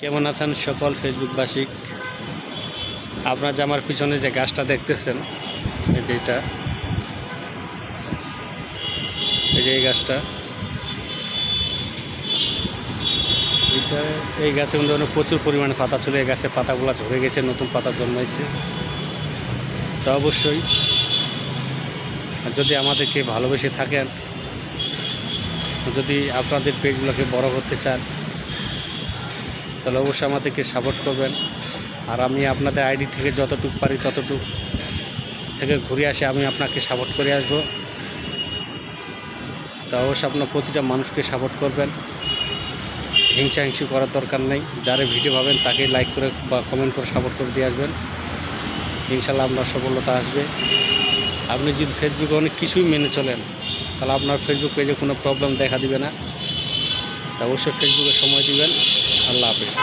কেমন আছেন সকল ফেসবুকবাসী? আপনারা যে আমার পিছনে যে গাছটা দেখতেছেন, এই যে এই গাছটা, এই গাছে কিন্তু প্রচুর পরিমাণে পাতা ছিল। এই গাছের পাতাগুলো ঝরে গেছে, নতুন পাতা জন্মাইছে। তো অবশ্যই যদি আমাদেরকে ভালোবেসে থাকেন, যদি আপনাদের পেজগুলোকে বড় করতে চান, তাহলে অবশ্যই আমাদেরকে সাপোর্ট করবেন। আর আমি আপনাদের আইডি থেকে যতটুকু পারি ততটুকু থেকে ঘুরে আসে আমি আপনাকে সাপোর্ট করে আসব। তা অবশ্যই আপনার প্রতিটা মানুষকে সাপোর্ট করবেন, হিংসা করার দরকার নেই। যারা ভিডিও পাবেন তাকে লাইক করে বা কমেন্ট করে সাপোর্ট করে দিয়ে আসবেন। ইনশাল্লাহ আপনার সফলতা আসবে। আপনি যদি ফেসবুকে অনেক কিছুই মেনে চলেন, তাহলে আপনার ফেসবুক পেজে কোনো প্রবলেম দেখা দিবে না। তা অবশ্যই ফেসবুকে সময় দিবেন। আল্লাহ হাফেজ।